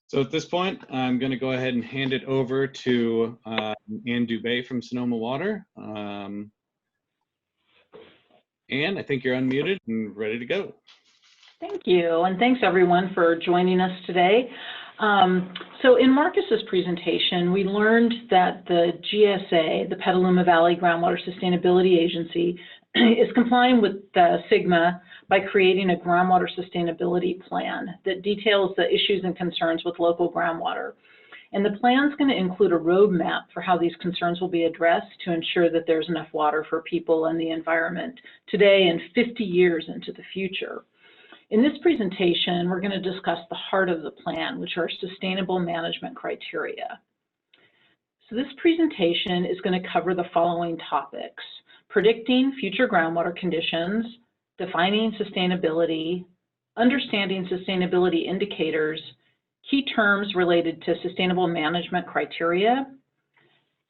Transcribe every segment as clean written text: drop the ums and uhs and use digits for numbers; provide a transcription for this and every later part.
So at this point, I'm going to go ahead and hand it over to Ann Dubé from Sonoma Water. Ann, I think you're unmuted and ready to go. Thank you, and thanks everyone for joining us today. So in Marcus's presentation, we learned that the GSA, the Petaluma Valley Groundwater Sustainability Agency, is complying with SGMA by creating a groundwater sustainability plan that details the issues and concerns with local groundwater. And the plan is going to include a roadmap for how these concerns will be addressed to ensure that there's enough water for people and the environment today and 50 years into the future. In this presentation, we're going to discuss the heart of the plan, which are sustainable management criteria. So this presentation is going to cover the following topics: predicting future groundwater conditions, defining sustainability, understanding sustainability indicators, key terms related to sustainable management criteria.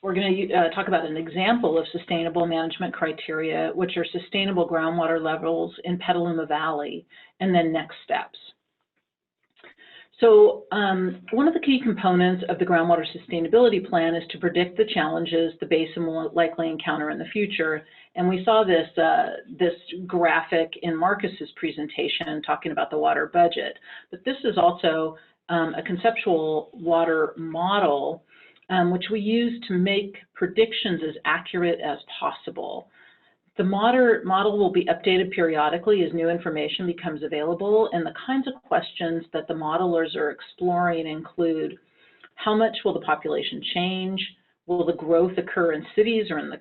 We're going to talk about an example of sustainable management criteria, which are sustainable groundwater levels in Petaluma Valley, and then next steps. So one of the key components of the groundwater sustainability plan is to predict the challenges the basin will likely encounter in the future. And we saw this, this graphic in Marcus's presentation talking about the water budget. But this is also a conceptual water model which we use to make predictions as accurate as possible. The model will be updated periodically as new information becomes available, and the kinds of questions that the modelers are exploring include: how much will the population change? Will the growth occur in cities or in the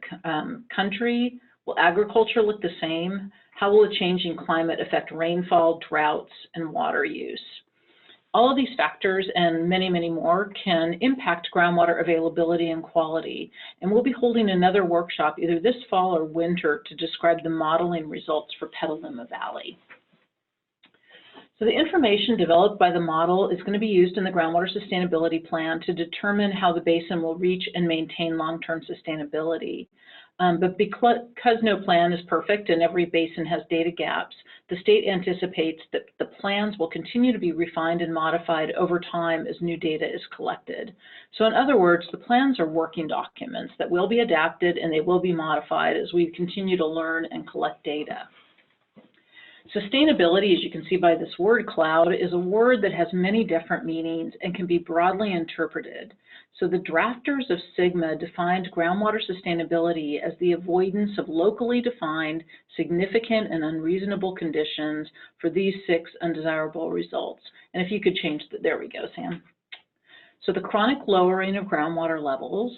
country? Will agriculture look the same? How will a changing climate affect rainfall, droughts, and water use? All of these factors and many, many more can impact groundwater availability and quality. And we'll be holding another workshop either this fall or winter to describe the modeling results for Petaluma Valley. So the information developed by the model is going to be used in the groundwater sustainability plan to determine how the basin will reach and maintain long-term sustainability. But because no plan is perfect and every basin has data gaps, the state anticipates that the plans will continue to be refined and modified over time as new data is collected. So in other words, the plans are working documents that will be adapted and they will be modified as we continue to learn and collect data. Sustainability, as you can see by this word cloud, is a word that has many different meanings and can be broadly interpreted. So the drafters of SGMA defined groundwater sustainability as the avoidance of locally defined, significant, and unreasonable conditions for these 6 undesirable results. And if you could change the, there we go, Sam. So the chronic lowering of groundwater levels,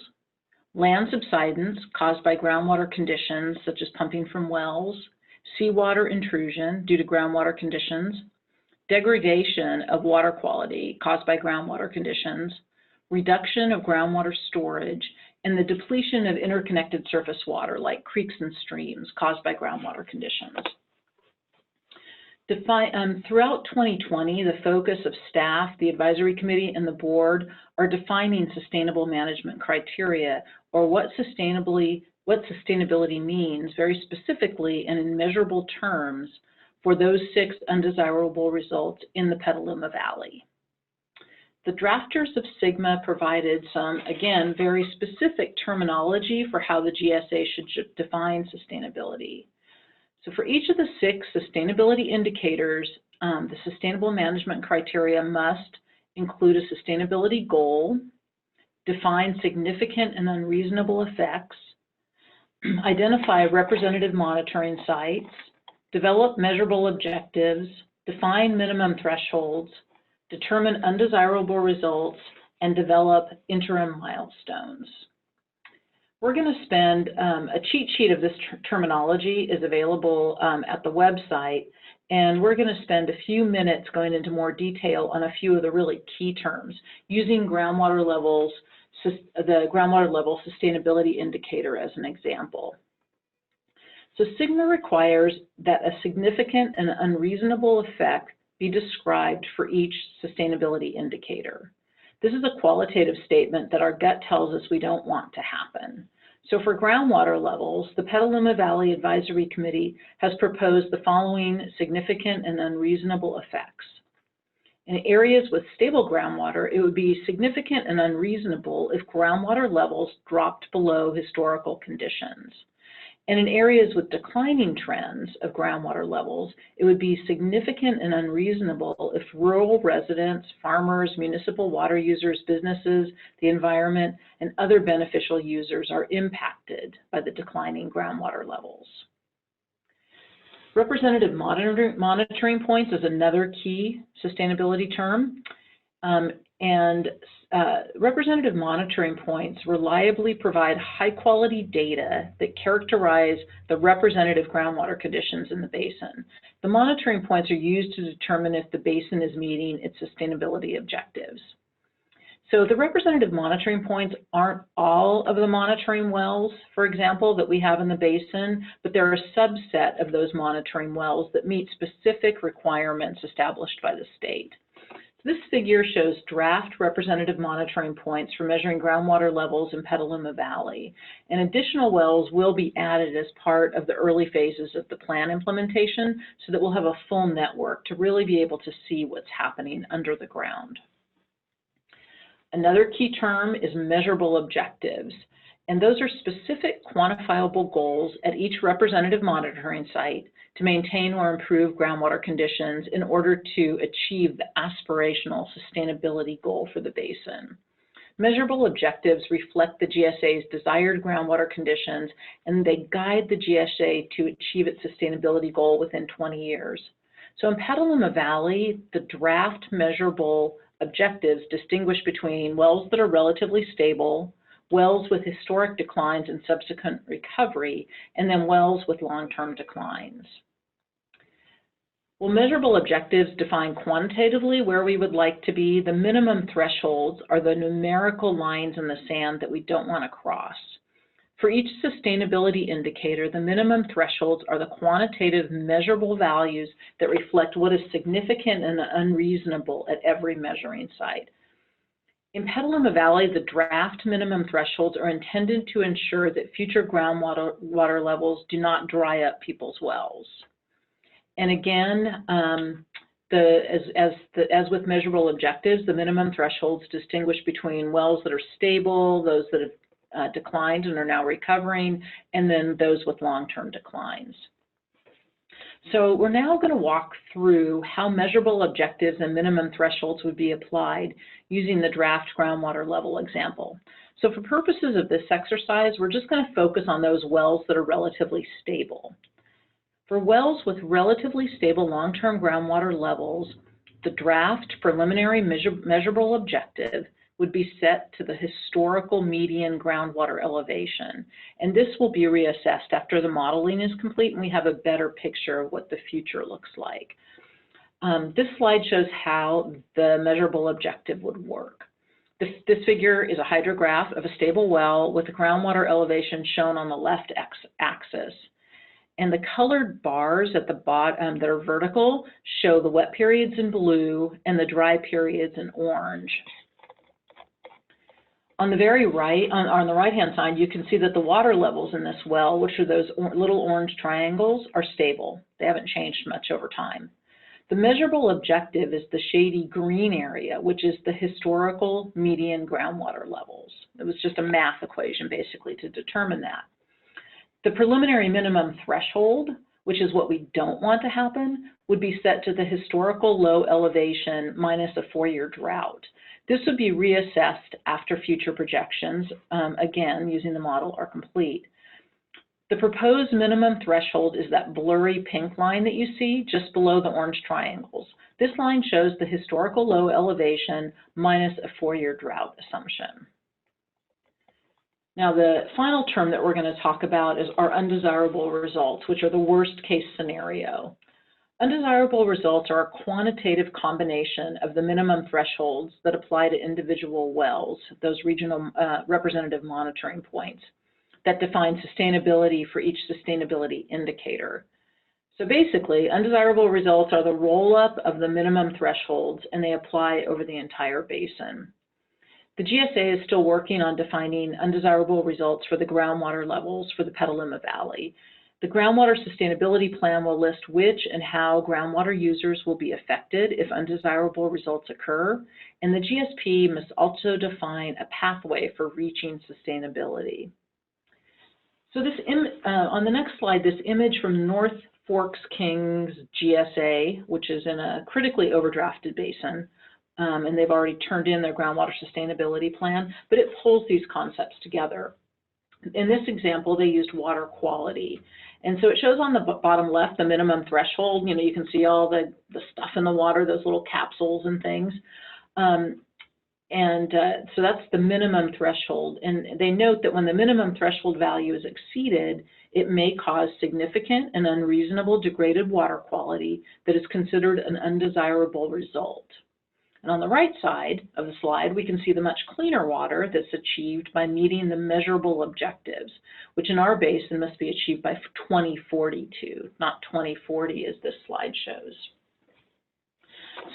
land subsidence caused by groundwater conditions such as pumping from wells, seawater intrusion due to groundwater conditions, degradation of water quality caused by groundwater conditions, reduction of groundwater storage, and the depletion of interconnected surface water like creeks and streams caused by groundwater conditions. Throughout 2020, the focus of staff, the advisory committee, and the board are defining sustainable management criteria, or what sustainability means very specifically and in measurable terms for those 6 undesirable results in the Petaluma Valley. The drafters of SGMA provided some, again, very specific terminology for how the GSA should define sustainability. So for each of the 6 sustainability indicators, the sustainable management criteria must include a sustainability goal, define significant and unreasonable effects, identify representative monitoring sites, develop measurable objectives, define minimum thresholds, determine undesirable results, and develop interim milestones. We're going to spend, a cheat sheet of this terminology is available at the website, and we're going to spend a few minutes going into more detail on a few of the really key terms using groundwater levels, the groundwater level sustainability indicator as an example. So SGMA requires that a significant and unreasonable effect be described for each sustainability indicator. This is a qualitative statement that our gut tells us we don't want to happen. So for groundwater levels, the Petaluma Valley Advisory Committee has proposed the following significant and unreasonable effects: In areas with stable groundwater, it would be significant and unreasonable if groundwater levels dropped below historical conditions. And in areas with declining trends of groundwater levels, it would be significant and unreasonable if rural residents, farmers, municipal water users, businesses, the environment, and other beneficial users are impacted by the declining groundwater levels. Representative monitoring points is another key sustainability term. Representative monitoring points reliably provide high-quality data that characterize the representative groundwater conditions in the basin. The monitoring points are used to determine if the basin is meeting its sustainability objectives. So the representative monitoring points aren't all of the monitoring wells, for example, that we have in the basin, but they're a subset of those monitoring wells that meet specific requirements established by the state. This figure shows draft representative monitoring points for measuring groundwater levels in Petaluma Valley, and additional wells will be added as part of the early phases of the plan implementation so that we'll have a full network to really be able to see what's happening under the ground. Another key term is measurable objectives, and those are specific quantifiable goals at each representative monitoring site to maintain or improve groundwater conditions in order to achieve the aspirational sustainability goal for the basin. Measurable objectives reflect the GSA's desired groundwater conditions, and they guide the GSA to achieve its sustainability goal within 20 years. So in Petaluma Valley, the draft measurable objectives distinguish between wells that are relatively stable, wells with historic declines and subsequent recovery, and then wells with long-term declines. Well, measurable objectives define quantitatively where we would like to be. The minimum thresholds are the numerical lines in the sand that we don't want to cross. For each sustainability indicator, the minimum thresholds are the quantitative measurable values that reflect what is significant and unreasonable at every measuring site. In Petaluma Valley, the draft minimum thresholds are intended to ensure that future groundwater levels do not dry up people's wells. And again, as with measurable objectives, the minimum thresholds distinguish between wells that are stable, those that have declined and are now recovering, and then those with long-term declines. So we're now going to walk through how measurable objectives and minimum thresholds would be applied using the draft groundwater level example. So for purposes of this exercise, we're just going to focus on those wells that are relatively stable. For wells with relatively stable long-term groundwater levels, the draft preliminary measurable objective would be set to the historical median groundwater elevation. And this will be reassessed after the modeling is complete and we have a better picture of what the future looks like. This slide shows how the measurable objective would work. This figure is a hydrograph of a stable well with the groundwater elevation shown on the left axis. And the colored bars at the bottom that are vertical show the wet periods in blue and the dry periods in orange. On the very right, on the right-hand side, you can see that the water levels in this well, which are those little orange triangles, are stable. They haven't changed much over time. The measurable objective is the shady green area, which is the historical median groundwater levels. It was just a math equation, basically, to determine that. The preliminary minimum threshold, which is what we don't want to happen, would be set to the historical low elevation minus a 4-year drought. This would be reassessed after future projections, again, using the model are complete. The proposed minimum threshold is that blurry pink line that you see just below the orange triangles. This line shows the historical low elevation minus a 4-year drought assumption. Now, the final term that we're going to talk about is our undesirable results, which are the worst case scenario. Undesirable results are a quantitative combination of the minimum thresholds that apply to individual wells, those regional representative monitoring points, that define sustainability for each sustainability indicator. So basically, undesirable results are the roll-up of the minimum thresholds, and they apply over the entire basin. The GSA is still working on defining undesirable results for the groundwater levels for the Petaluma Valley. The groundwater sustainability plan will list which and how groundwater users will be affected if undesirable results occur, and the GSP must also define a pathway for reaching sustainability. So this on the next slide, this image from North Forks Kings GSA, which is in a critically overdrafted basin, and they've already turned in their groundwater sustainability plan, but it pulls these concepts together. In this example, they used water quality. And so it shows on the bottom left the minimum threshold. You know, you can see all the stuff in the water, those little capsules and things. So that's the minimum threshold. And they note that when the minimum threshold value is exceeded, it may cause significant and unreasonable degraded water quality that is considered an undesirable result. And on the right side of the slide, we can see the much cleaner water that's achieved by meeting the measurable objectives, which in our basin must be achieved by 2042, not 2040 as this slide shows.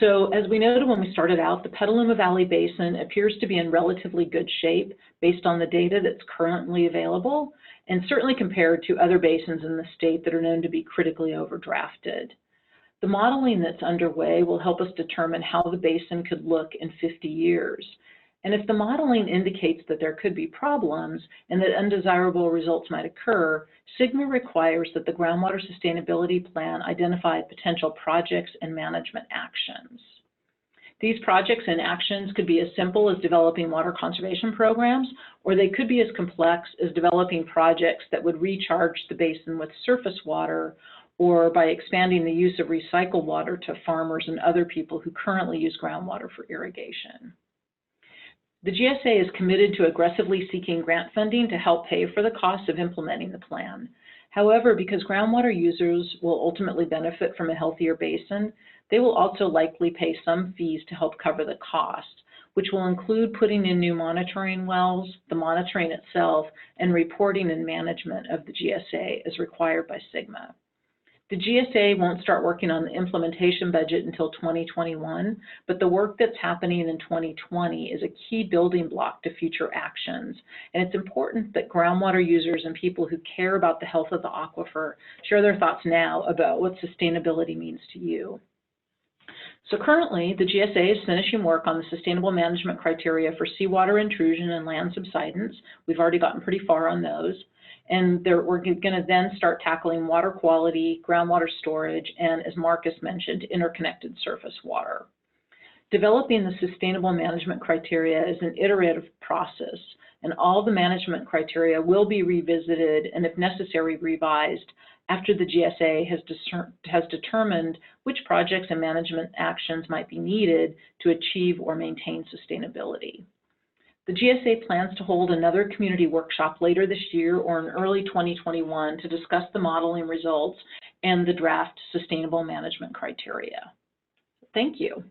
So as we noted when we started out, the Petaluma Valley Basin appears to be in relatively good shape based on the data that's currently available, and certainly compared to other basins in the state that are known to be critically overdrafted. The modeling that's underway will help us determine how the basin could look in 50 years. And if the modeling indicates that there could be problems and that undesirable results might occur, SGMA requires that the groundwater sustainability plan identify potential projects and management actions. These projects and actions could be as simple as developing water conservation programs, or they could be as complex as developing projects that would recharge the basin with surface water, or by expanding the use of recycled water to farmers and other people who currently use groundwater for irrigation. The GSA is committed to aggressively seeking grant funding to help pay for the cost of implementing the plan. However, because groundwater users will ultimately benefit from a healthier basin, they will also likely pay some fees to help cover the cost, which will include putting in new monitoring wells, the monitoring itself, and reporting and management of the GSA as required by SGMA. The GSA won't start working on the implementation budget until 2021, but the work that's happening in 2020 is a key building block to future actions. And it's important that groundwater users and people who care about the health of the aquifer share their thoughts now about what sustainability means to you. So currently, the GSA is finishing work on the sustainable management criteria for seawater intrusion and land subsidence. We've already gotten pretty far on those. And we're going to then start tackling water quality, groundwater storage, and as Marcus mentioned, interconnected surface water. Developing the sustainable management criteria is an iterative process, and all the management criteria will be revisited and, if necessary, revised after the GSA has determined which projects and management actions might be needed to achieve or maintain sustainability. The GSA plans to hold another community workshop later this year or in early 2021 to discuss the modeling results and the draft sustainable management criteria. Thank you.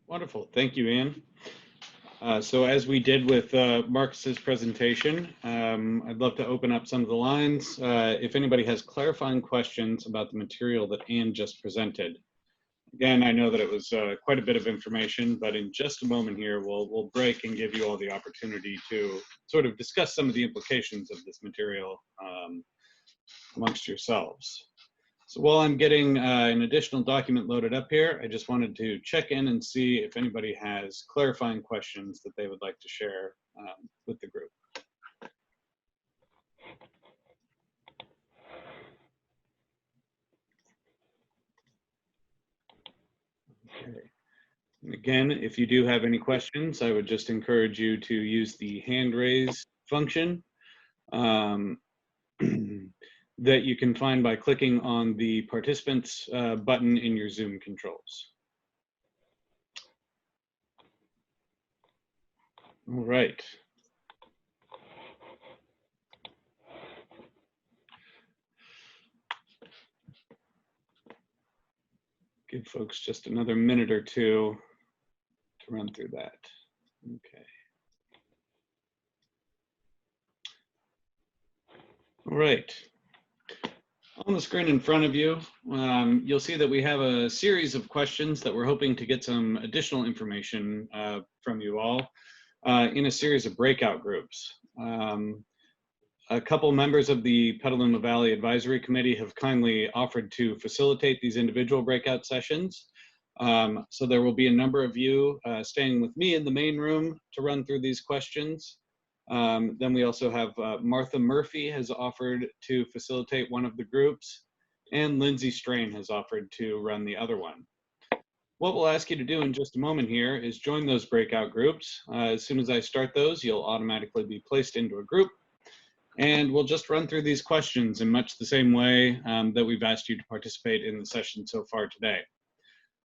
Wonderful. Thank you, Ann. So as we did with Marcus's presentation, I'd love to open up some of the lines. If anybody has clarifying questions about the material that Ann just presented. Again, I know that it was quite a bit of information, but in just a moment here, we'll break and give you all the opportunity to sort of discuss some of the implications of this material amongst yourselves. So while I'm getting an additional document loaded up here, I just wanted to check in and see if anybody has clarifying questions that they would like to share with the group. Okay. And again, if you do have any questions, I would just encourage you to use the hand raise function that you can find by clicking on the participants button in your Zoom controls. All right. Give folks just another minute or two to run through that. Okay. All right. On the screen in front of you, you'll see that we have a series of questions that we're hoping to get some additional information from you all in a series of breakout groups. A couple members of the Petaluma Valley Advisory Committee have kindly offered to facilitate these individual breakout sessions. So there will be a number of you staying with me in the main room to run through these questions. Then we also have Martha Murphy has offered to facilitate one of the groups, and Lindsay Strain has offered to run the other one. What we'll ask you to do in just a moment here is join those breakout groups. As soon as I start those, you'll automatically be placed into a group. And we'll just run through these questions in much the same way that we've asked you to participate in the session so far today.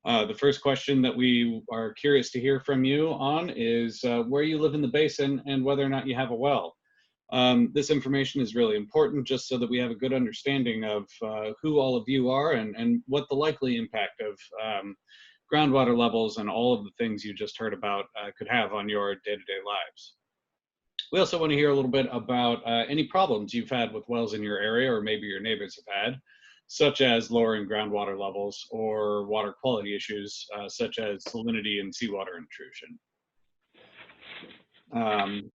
The first question that we are curious to hear from you on is where you live in the basin and whether or not you have a well. This information is really important just so that we have a good understanding of who all of you are and what the likely impact of groundwater levels and all of the things you just heard about could have on your day-to-day lives. We also want to hear a little bit about any problems you've had with wells in your area or maybe your neighbors have had, such as lowering groundwater levels or water quality issues, such as salinity and seawater intrusion.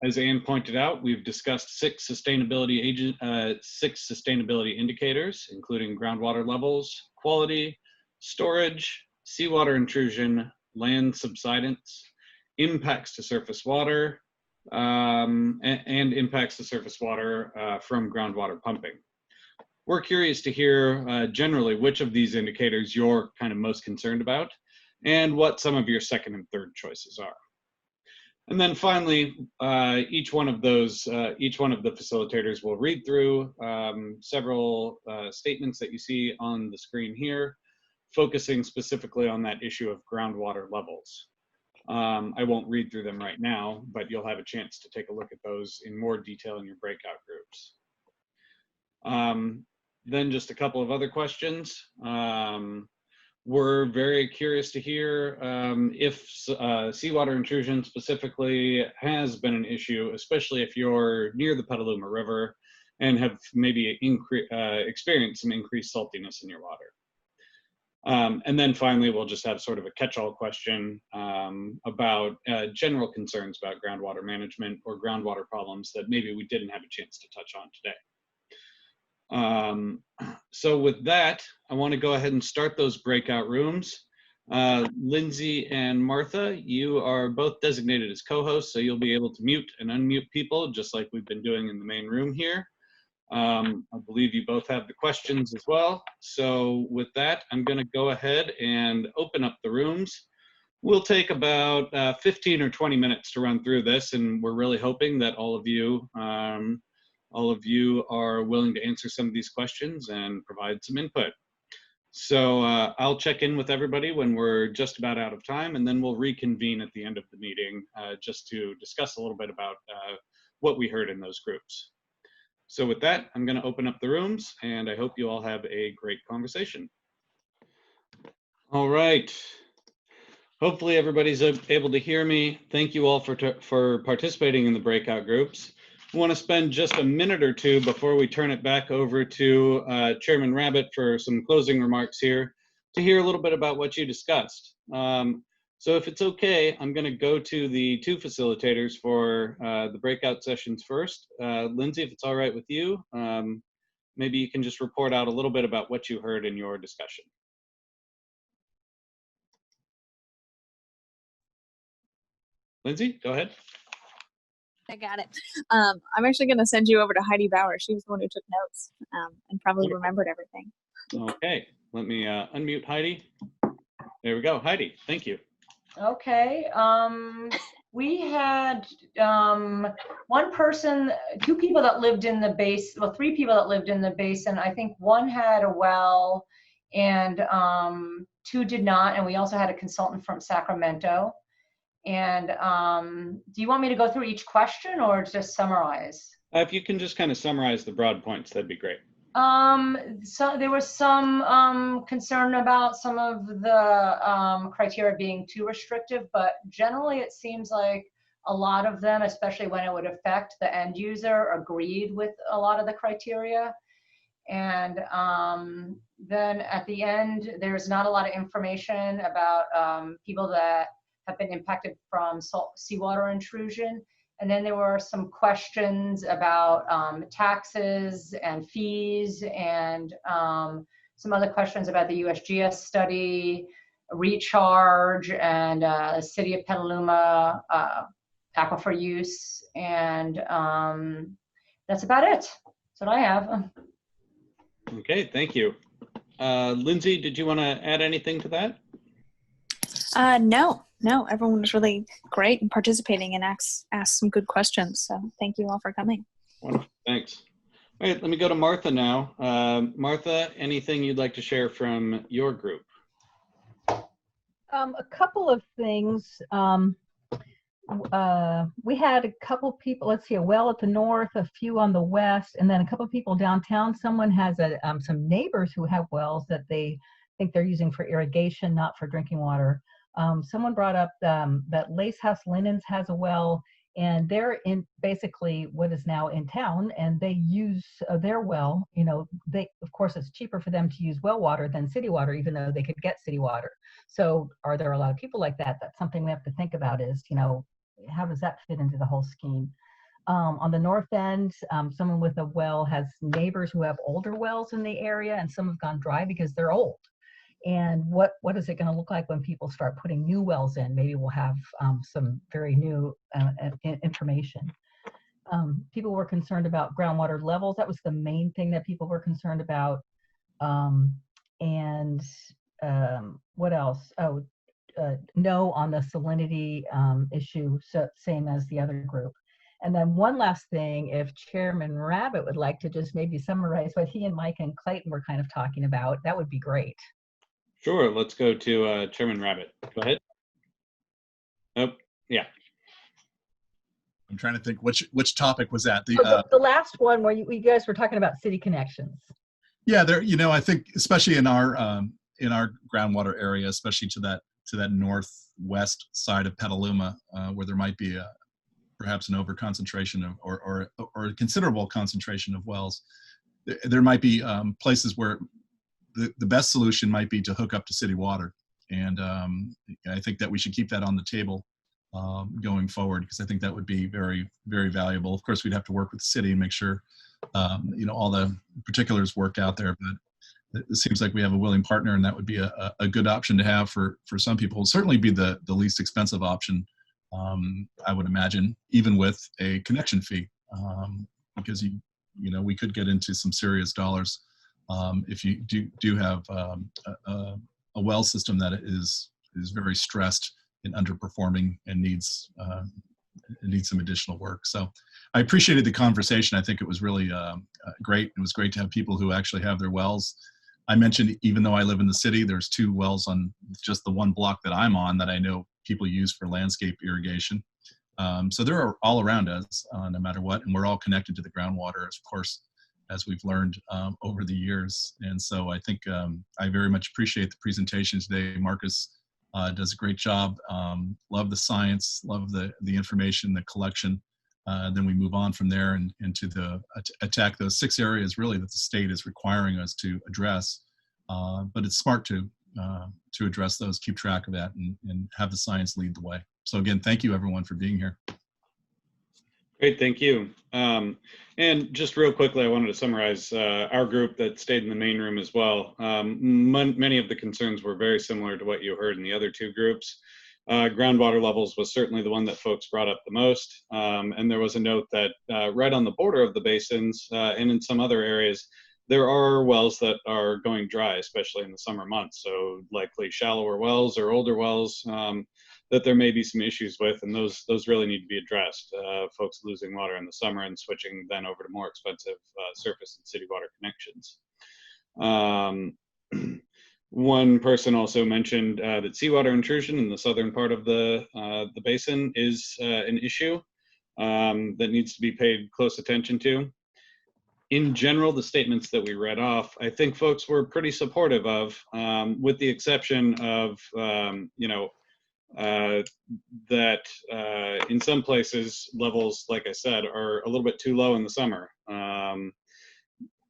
As Ann pointed out, we've discussed six sustainability indicators, including groundwater levels, quality, storage, seawater intrusion, land subsidence, impacts to surface water, and impacts to surface water from groundwater pumping. We're curious to hear generally which of these indicators you're kind of most concerned about and what some of your second and third choices are. And then finally, each one of the facilitators will read through several statements that you see on the screen here, focusing specifically on that issue of groundwater levels. I won't read through them right now, but you'll have a chance to take a look at those in more detail in your breakout groups. Then just a couple of other questions. We're very curious to hear if seawater intrusion specifically has been an issue, especially if you're near the Petaluma River and have maybe experienced some increased saltiness in your water. And then finally, we'll just have sort of a catch-all question about general concerns about groundwater management or groundwater problems that maybe we didn't have a chance to touch on today. So with that, I want to go ahead and start those breakout rooms. Lindsay and Martha, you are both designated as co-hosts, so you'll be able to mute and unmute people just like we've been doing in the main room here. I believe you both have the questions as well. So with that, I'm going to go ahead and open up the rooms. We'll take about 15 or 20 minutes to run through this, and we're really hoping that all of you are willing to answer some of these questions and provide some input. So I'll check in with everybody when we're just about out of time, and then we'll reconvene at the end of the meeting just to discuss a little bit about what we heard in those groups. So with that, I'm going to open up the rooms, and I hope you all have a great conversation. All right. Hopefully everybody's able to hear me. Thank you all for participating in the breakout groups. I want to spend just a minute or two before we turn it back over to Chairman Rabbit for some closing remarks here to hear a little bit about what you discussed. So if it's okay, I'm going to go to the two facilitators for the breakout sessions first. Lindsay, if it's all right with you, maybe you can just report out a little bit about what you heard in your discussion. Lindsay, go ahead. I got it. I'm actually going to send you over to Heidi Bauer. She was the one who took notes and probably remembered everything. Okay, let me unmute Heidi. There we go. Heidi, thank you. Okay. We had two people that lived in the basin, well, three people that lived in the basin. I think one had a well and two did not. And we also had a consultant from Sacramento. And do you want me to go through each question or just summarize? If you can just kind of summarize the broad points, that'd be great. So there was some concern about some of the criteria being too restrictive, but generally it seems like a lot of them, especially when it would affect the end user, agreed with a lot of the criteria. And then at the end, there's not a lot of information about people that have been impacted from seawater intrusion. And then there were some questions about taxes and fees, and some other questions about the USGS study, recharge, and the city of Petaluma aquifer use. And that's about it. That's what I have. Okay, thank you. Lindsay, did you want to add anything to that? No, everyone was really great and participating and asked some good questions. So thank you all for coming. Wonderful, thanks. All right, let me go to Martha now. Martha, anything you'd like to share from your group? A couple of things. We had a couple people, let's see, a well at the north, a few on the west, and then a couple of people downtown. Someone has some neighbors who have wells that they think they're using for irrigation, not for drinking water. Someone brought up that Lace House Linens has a well, and they're in basically what is now in town, and they use their well. You know, of course it's cheaper for them to use well water than city water, even though they could get city water. So are there a lot of people like that? That's something we have to think about, is, you know, how does that fit into the whole scheme? On the north end, someone with a well has neighbors who have older wells in the area, and some have gone dry because they're old. And what is it going to look like when people start putting new wells in? Maybe we'll have some very new information. People were concerned about groundwater levels. That was the main thing that people were concerned about. And what else? Oh, no on the salinity issue, so same as the other group. And then one last thing, if Chairman Rabbit would like to just maybe summarize what he and Mike and Clayton were kind of talking about, that would be great. Sure, let's go to Chairman Rabbit. Go ahead. Oh, yeah. I'm trying to think which topic was that? The last one where you guys were talking about city connections. Yeah, there. You know, I think especially in our groundwater area, especially to that northwest side of Petaluma, where there might be perhaps an overconcentration of or a considerable concentration of wells, there might be places where the best solution might be to hook up to city water, and I think that we should keep that on the table going forward, because I think that would be very, very valuable. Of course, we'd have to work with the city and make sure you know, all the particulars worked out there, but it seems like we have a willing partner, and that would be a good option to have for some people. It'll certainly be the least expensive option, I would imagine, even with a connection fee, because you know, we could get into some serious dollars if you do have a well system that is very stressed and underperforming and needs some additional work. So I appreciated the conversation. I think it was really great. It was great to have people who actually have their wells. I mentioned, even though I live in the city, there's 2 wells on just the one block that I'm on that I know people use for landscape irrigation. So they're all around us, no matter what, and we're all connected to the groundwater, of course, as we've learned over the years. And so I think I very much appreciate the presentation today. Marcus does a great job. Love the science, love the information, the collection. Then we move on from there and to attack those 6 areas really that the state is requiring us to address. But it's smart to address those, keep track of that, and have the science lead the way. So again, thank you everyone for being here. Great, thank you. And just real quickly, I wanted to summarize our group that stayed in the main room as well. Many of the concerns were very similar to what you heard in the other 2 groups. Groundwater levels was certainly the one that folks brought up the most. And there was a note that right on the border of the basins and in some other areas, there are wells that are going dry, especially in the summer months. So likely shallower wells or older wells that there may be some issues with, and those really need to be addressed. Folks losing water in the summer and switching then over to more expensive surface and city water connections. One person also mentioned that seawater intrusion in the southern part of the basin is an issue that needs to be paid close attention to. In general, the statements that we read off, I think folks were pretty supportive of, with the exception of, you know, that in some places levels, like I said, are a little bit too low in the summer.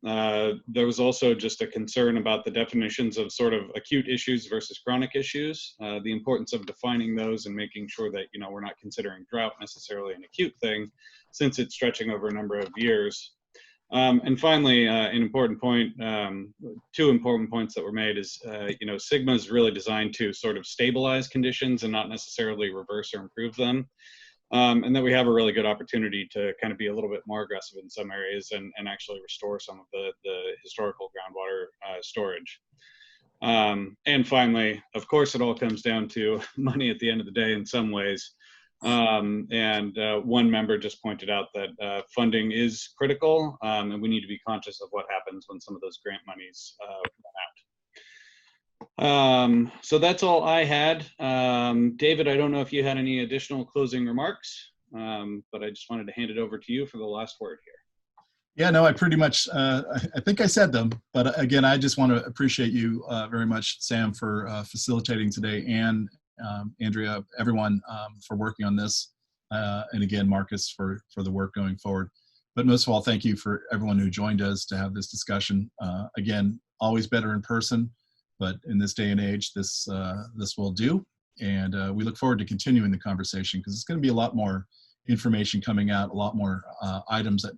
There was also just a concern about the definitions of sort of acute issues versus chronic issues, the importance of defining those and making sure that, you know, we're not considering drought necessarily an acute thing since it's stretching over a number of years. And finally, an important point, two important points that were made is, you know, Sigma is really designed to sort of stabilize conditions and not necessarily reverse or improve them. And that we have a really good opportunity to kind of be a little bit more aggressive in some areas and actually restore some of the historical groundwater storage. And finally, of course, it all comes down to money at the end of the day in some ways. One member just pointed out that funding is critical, and we need to be conscious of what happens when some of those grant monies run out. So that's all I had. David, I don't know if you had any additional closing remarks, but I just wanted to hand it over to you for the last word here. Yeah, no, I pretty much, I think I said them, but again, I just want to appreciate you very much, Sam, for facilitating today, and Andrea, everyone for working on this, and again, Marcus for the work going forward. But most of all, thank you for everyone who joined us to have this discussion. Again, always better in person, but in this day and age, this will do. And we look forward to continuing the conversation, because it's going to be a lot more information coming out, a lot more items that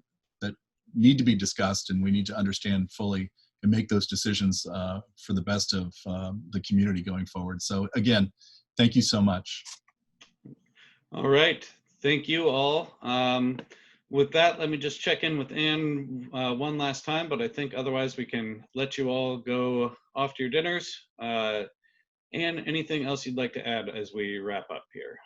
need to be discussed, and we need to understand fully and make those decisions for the best of the community going forward. So again, thank you so much. All right, thank you all. With that, let me just check in with Ann one last time, but I think otherwise we can let you all go off to your dinners. Ann, anything else you'd like to add as we wrap up here?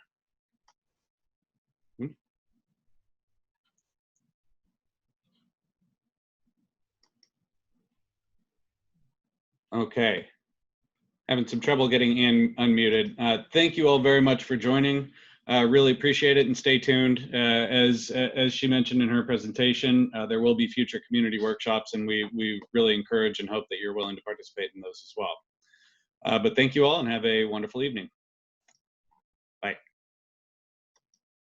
Okay, having some trouble getting Ann unmuted. Thank you all very much for joining. Really appreciate it, and stay tuned. As she mentioned in her presentation, there will be future community workshops, and we really encourage and hope that you're willing to participate in those as well. But thank you all, and have a wonderful evening.